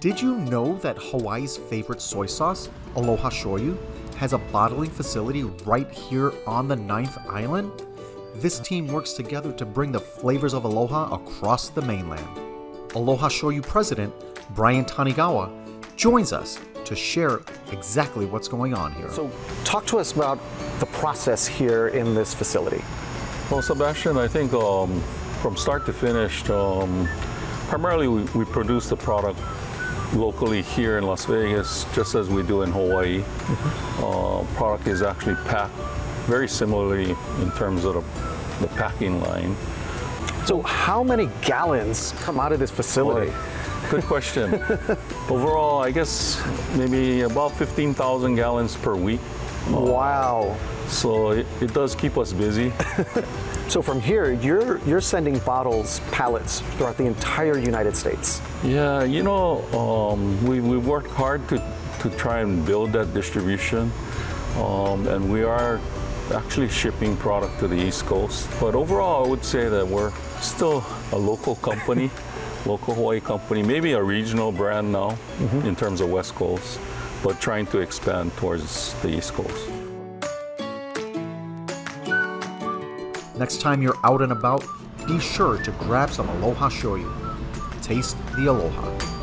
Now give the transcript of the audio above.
Did you know that Hawaii's favorite soy sauce, Aloha Shoyu, has a bottling facility right here on the 9th island? This team works together to bring the flavors of Aloha across the mainland. Aloha Shoyu President Brian Tanigawa joins us to share exactly what's going on here. So talk to us about the process here in this facility. Well, Sebastian, I think from start to finish, primarily we produce the product locally here in Las Vegas, just as we do in Hawaii. Product is actually packed very similarly in terms of the packing line. So how many gallons come out of this facility? Boy, good question. Overall, I guess maybe about 15,000 gallons per week. Wow. So it does keep us busy. So from here, you're sending bottles, pallets throughout the entire United States. Yeah, you know, we worked hard to try and build that distribution, and we are actually shipping product to the East Coast. But overall, I would say that we're still a local company, local Hawaii company, maybe a regional brand now in terms of West Coast, but trying to expand towards the East Coast. Next time you're out and about, be sure to grab some Aloha Shoyu. Taste the Aloha.